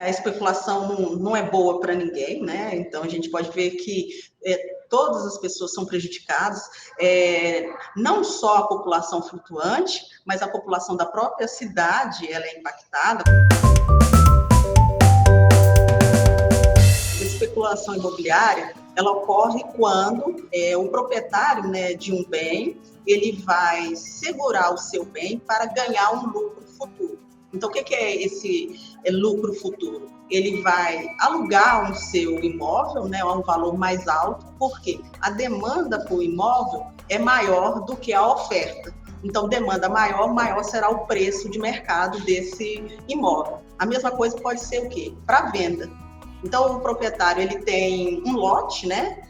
A especulação não é boa para ninguém, né? Então a gente pode ver que todas as pessoas são prejudicadas, não só a população flutuante, mas a população da própria cidade ela é impactada. A especulação imobiliária ela ocorre quando o proprietário, né, de um bem ele vai segurar o seu bem para ganhar um lucro futuro. Então, o que é esse lucro futuro? Ele vai alugar o seu imóvel, né, a um valor mais alto, porque a demanda por imóvel é maior do que a oferta. Então, demanda maior, maior será o preço de mercado desse imóvel. A mesma coisa pode ser o quê? Para venda. Então, o proprietário ele tem um lote, né,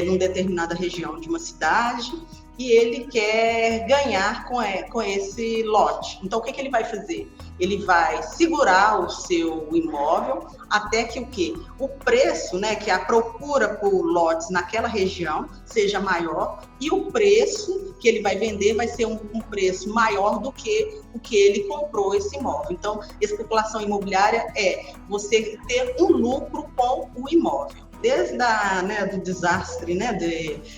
numa determinada região de uma cidade, e ele quer ganhar com esse lote. Então, o que ele vai fazer? Ele vai segurar o seu imóvel até que o quê? O preço, né, que a procura por lotes naquela região seja maior e o preço que ele vai vender vai ser um preço maior do que o que ele comprou esse imóvel. Então, especulação imobiliária é você ter um lucro com o imóvel. Desde do desastre, né,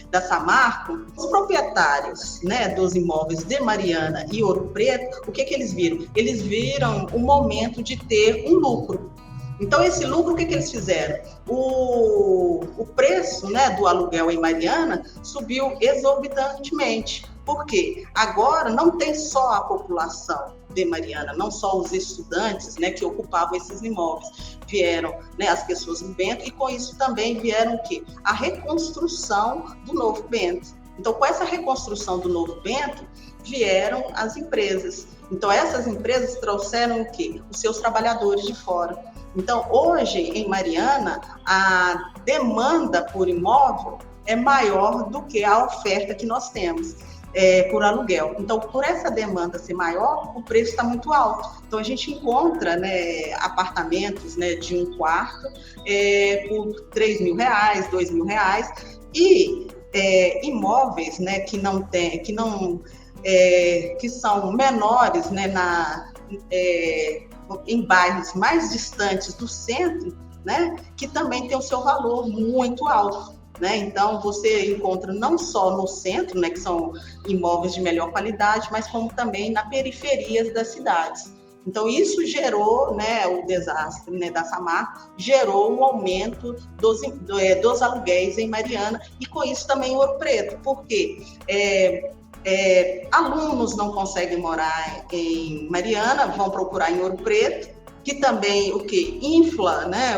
da Samarco, os proprietários, né, dos imóveis de Mariana e Ouro Preto, o que eles viram? Eles viram o momento de ter um lucro. Então, esse lucro, o que eles fizeram? O preço, né, do aluguel em Mariana subiu exorbitantemente. Por quê? Agora não tem só a população de Mariana, não só os estudantes, né, que ocupavam esses imóveis, vieram, né, as pessoas do Bento, e com isso também vieram o quê? A reconstrução do Novo Bento. Então, com essa reconstrução do Novo Bento, vieram as empresas. Então, essas empresas trouxeram o quê? Os seus trabalhadores de fora. Então, hoje, em Mariana, a demanda por imóvel é maior do que a oferta que nós temos. Por aluguel. Então, por essa demanda ser maior, o preço está muito alto. Então, a gente encontra, né, apartamentos, né, de um quarto por R$3.000, R$2.000 e imóveis, né, que são menores, né, em bairros mais distantes do centro, né, que também tem o seu valor muito alto. Né? Então, você encontra não só no centro, né, que são imóveis de melhor qualidade, mas como também na periferia das cidades. Então, isso gerou, né, o desastre, né, da Samarco, gerou um aumento dos aluguéis em Mariana e, com isso, também em Ouro Preto. Por quê? Alunos não conseguem morar em Mariana, vão procurar em Ouro Preto, que também o que infla, né,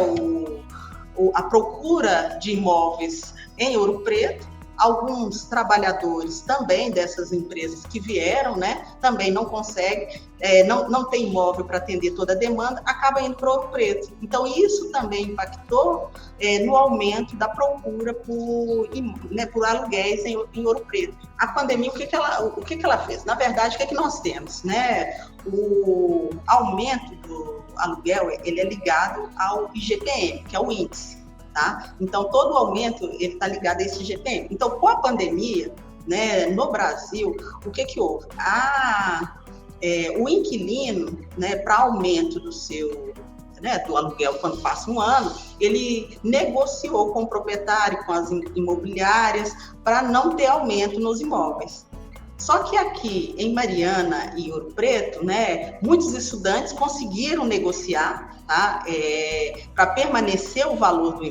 a procura de imóveis em Ouro Preto. Alguns trabalhadores também dessas empresas que vieram, né, também não conseguem, não tem imóvel para atender toda a demanda, acaba indo para Ouro Preto. Então, isso também impactou no aumento da procura por aluguéis em Ouro Preto. A pandemia, o que ela fez? Na verdade, o que nós temos? Né? O aumento do aluguel ele é ligado ao IGPM, que é o índice. Tá? Então, todo o aumento está ligado a esse IGPM. Então, com a pandemia, né, no Brasil, o que houve? O inquilino, né, para aumento do aluguel quando passa um ano, ele negociou com o proprietário, com as imobiliárias, para não ter aumento nos imóveis. Só que aqui em Mariana e Ouro Preto, né, muitos estudantes conseguiram negociar, tá, para permanecer o valor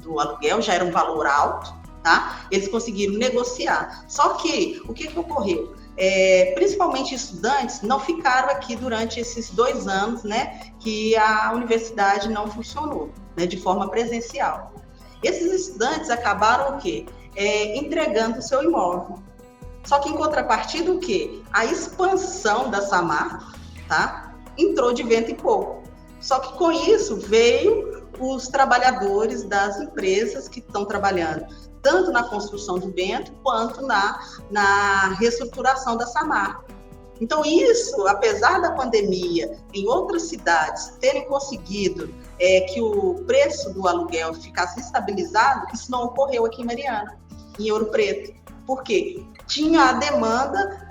do aluguel, já era um valor alto, tá? Eles conseguiram negociar. Só que o que ocorreu? Principalmente estudantes não ficaram aqui durante esses 2 anos, né, que a universidade não funcionou, né, de forma presencial. Esses estudantes acabaram o quê? Entregando o seu imóvel. Só que em contrapartida, o quê? A expansão da Samarco, tá? Entrou de vento em pouco. Só que com isso veio os trabalhadores das empresas que estão trabalhando tanto na construção do Bento quanto na reestruturação da Samarco. Então isso, apesar da pandemia, em outras cidades terem conseguido que o preço do aluguel ficasse estabilizado, isso não ocorreu aqui em Mariana, em Ouro Preto. Por quê? Tinha a demanda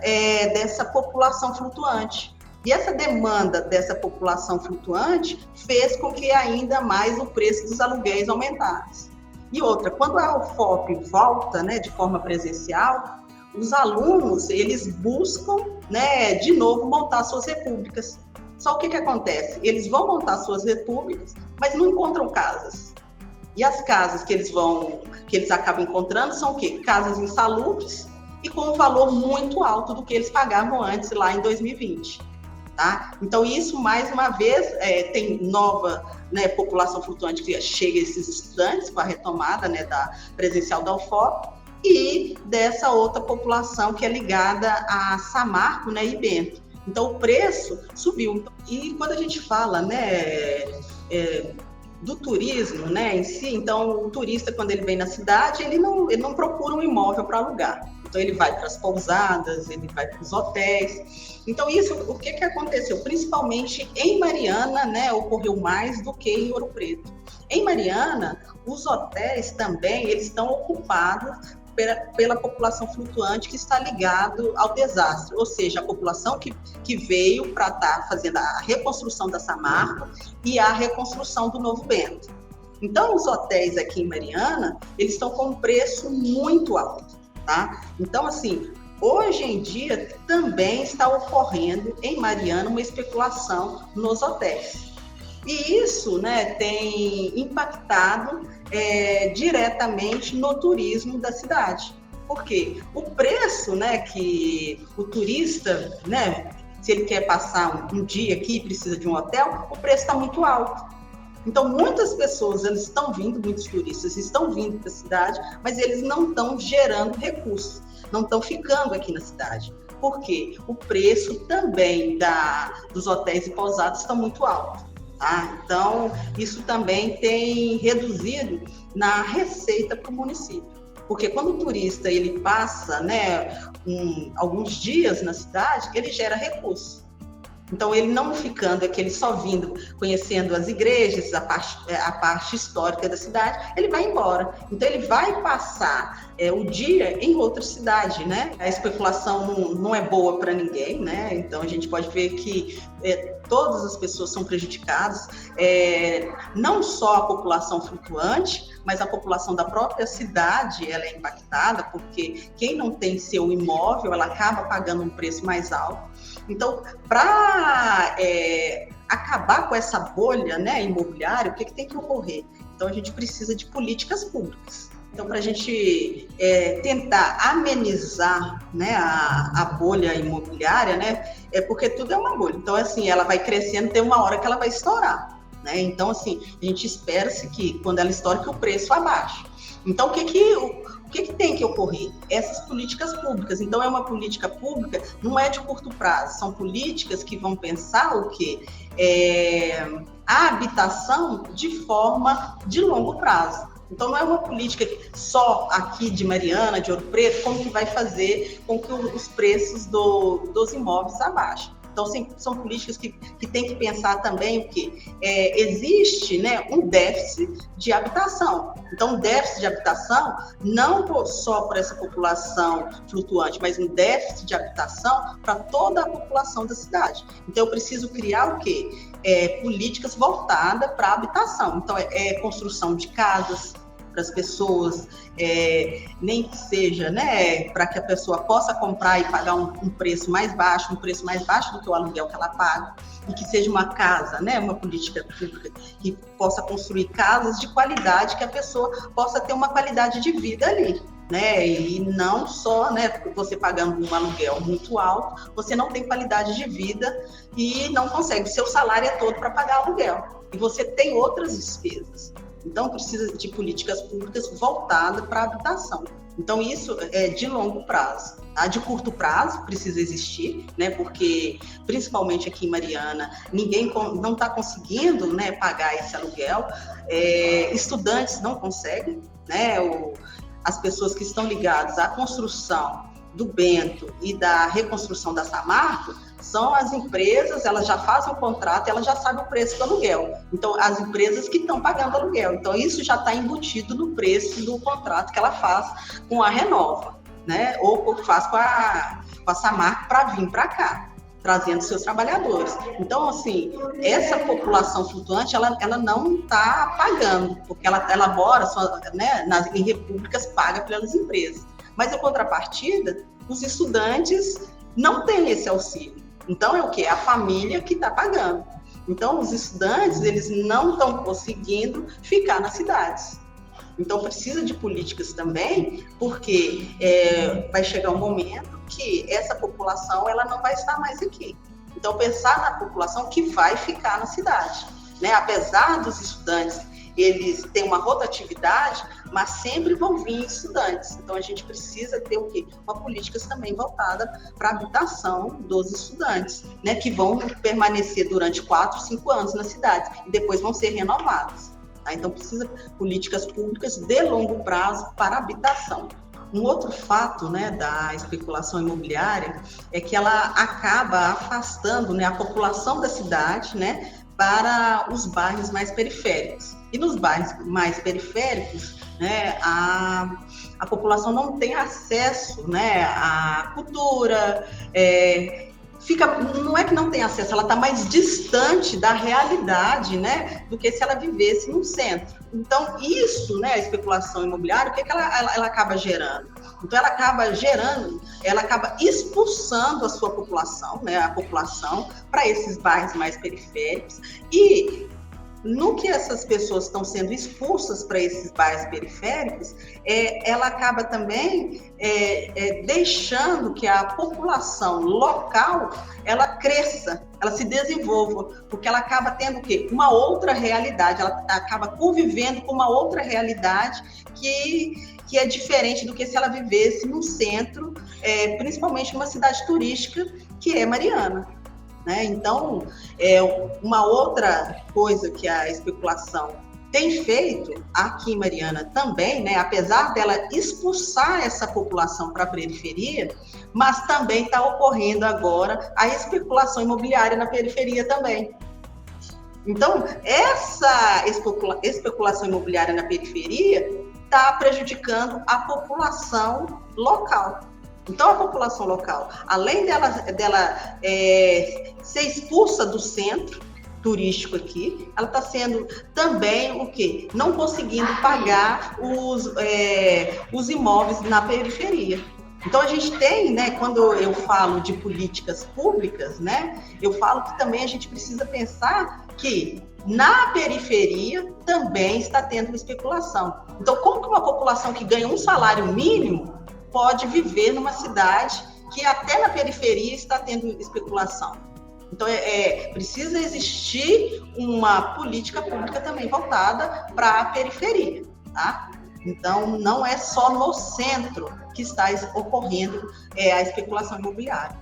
dessa população flutuante. E essa demanda dessa população flutuante fez com que ainda mais o preço dos aluguéis aumentasse. E outra, quando a UFOP volta, né, de forma presencial, os alunos, eles buscam, né, de novo montar suas repúblicas. Só o que acontece? Eles vão montar suas repúblicas, mas não encontram casas. E as casas que eles acabam encontrando são o quê? Casas insalubres e com um valor muito alto do que eles pagavam antes, lá em 2020. Tá? Então, isso, mais uma vez, tem nova, né, população flutuante que chega a esses estudantes com a retomada, né, da presencial da UFOP, e dessa outra população que é ligada a Samarco, né, e Bento. Então, o preço subiu. E quando a gente fala, né, do turismo, né, em si, então o turista, quando ele vem na cidade, ele não procura um imóvel para alugar. Então ele vai para as pousadas, ele vai para os hotéis. Então isso, o que aconteceu? Principalmente em Mariana, né, ocorreu mais do que em Ouro Preto. Em Mariana, os hotéis também, eles estão ocupados pela população flutuante que está ligado ao desastre, ou seja, a população que veio para estar fazendo a reconstrução da Samarco e a reconstrução do Novo Bento. Então, os hotéis aqui em Mariana, eles estão com um preço muito alto, tá? Então, assim, hoje em dia também está ocorrendo em Mariana uma especulação nos hotéis. E isso, né, tem impactado diretamente no turismo da cidade. Por quê? O preço, né, que o turista, né, se ele quer passar um dia aqui e precisa de um hotel, o preço está muito alto. Então, muitas pessoas, eles estão vindo, muitos turistas estão vindo para a cidade, mas eles não estão gerando recursos, não estão ficando aqui na cidade. Por quê? O preço também dos hotéis e pousadas está muito alto. Tá? Então, isso também tem reduzido na receita para o município. Porque quando o turista ele passa, né, alguns dias na cidade, ele gera recursos. Então, ele não ficando aqui, ele só vindo, conhecendo as igrejas, a parte histórica da cidade, ele vai embora. Então, ele vai passar o dia em outra cidade, né? A especulação não é boa para ninguém, né? Então, a gente pode ver que todas as pessoas são prejudicadas, não só a população flutuante, mas a população da própria cidade, ela é impactada, porque quem não tem seu imóvel, ela acaba pagando um preço mais alto. Então, para acabar com essa bolha, né, imobiliária, o que tem que ocorrer? Então, a gente precisa de políticas públicas. Então, para a gente tentar amenizar, né, a bolha imobiliária, né, porque tudo é uma bolha. Então, assim, ela vai crescendo, tem uma hora que ela vai estourar. Né? Então, assim, a gente espera-se que, quando ela estoura, que o preço abaixe. Então, o que tem que ocorrer? Essas políticas públicas. Então, é uma política pública, não é de curto prazo, são políticas que vão pensar o quê? A habitação de forma de longo prazo. Então, não é uma política só aqui de Mariana, de Ouro Preto, como que vai fazer com que os preços dos imóveis abaixem. Então, são políticas que tem que pensar também o quê? Existe, né, um déficit de habitação. Então, um déficit de habitação, não só para essa população flutuante, mas um déficit de habitação para toda a população da cidade. Então, eu preciso criar o quê? Políticas voltadas para a habitação. Então, construção de casas para as pessoas, nem que seja, né, para que a pessoa possa comprar e pagar um preço mais baixo do que o aluguel que ela paga, e que seja uma casa, né, uma política pública que possa construir casas de qualidade, que a pessoa possa ter uma qualidade de vida ali. Né? E não só, né, você pagando um aluguel muito alto, você não tem qualidade de vida e não consegue, o seu salário é todo para pagar aluguel, e você tem outras despesas. Então, precisa de políticas públicas voltadas para a habitação. Então, isso é de longo prazo. Tá? De curto prazo, precisa existir, né? Porque, principalmente aqui em Mariana, ninguém não está conseguindo, né, pagar esse aluguel. Estudantes não conseguem, né? As pessoas que estão ligadas à construção do Bento e da reconstrução da Samarco, são as empresas, elas já fazem o contrato, elas já sabem o preço do aluguel. Então, as empresas que estão pagando aluguel. Então, isso já está embutido no preço do contrato que ela faz com a Renova, né? Ou faz com a Samarco para vir para cá. trazendo seus trabalhadores. Então, assim, essa população flutuante, ela não está pagando, porque ela mora só, né, em repúblicas, paga pelas empresas. Mas, em contrapartida, os estudantes não têm esse auxílio. Então, é o quê? É a família que está pagando. Então, os estudantes, eles não estão conseguindo ficar nas cidades. Então, precisa de políticas também, porque vai chegar um momento que essa população ela não vai estar mais aqui. Então, pensar na população que vai ficar na cidade, né? Apesar dos estudantes, eles têm uma rotatividade, mas sempre vão vir estudantes. Então, a gente precisa ter o quê? Uma política também voltada para a habitação dos estudantes, né? Que vão permanecer durante 4, 5 anos na cidade e depois vão ser renovados. Então, precisa de políticas públicas de longo prazo para a habitação. Um outro fato, né, da especulação imobiliária é que ela acaba afastando, né, a população da cidade, né, para os bairros mais periféricos. E nos bairros mais periféricos, né, a população não tem acesso, né, à cultura, não é que não tem acesso, ela está mais distante da realidade, né, do que se ela vivesse no centro. Então, isso, né, a especulação imobiliária, o que ela acaba gerando? Então, ela acaba expulsando a sua população, né, a população, para esses bairros mais periféricos. E no que essas pessoas estão sendo expulsas para esses bairros periféricos, ela acaba também deixando que a população local ela cresça, ela se desenvolva, porque ela acaba tendo o quê? Uma outra realidade, ela acaba convivendo com uma outra realidade que é diferente do que se ela vivesse num centro, principalmente numa cidade turística, que é Mariana. Então, uma outra coisa que a especulação tem feito aqui em Mariana também, né, apesar dela expulsar essa população para a periferia, mas também está ocorrendo agora a especulação imobiliária na periferia também. Então, essa especulação imobiliária na periferia está prejudicando a população local. Então, a população local, além dela ser expulsa do centro turístico aqui, ela está sendo também o quê? Não conseguindo pagar os imóveis na periferia. Então, a gente tem, né, quando eu falo de políticas públicas, né, eu falo que também a gente precisa pensar que na periferia também está tendo especulação. Então, como que uma população que ganha um salário mínimo pode viver numa cidade que até na periferia está tendo especulação? Então, precisa existir uma política pública também voltada para a periferia, tá? Então, não é só no centro que está ocorrendo a especulação imobiliária.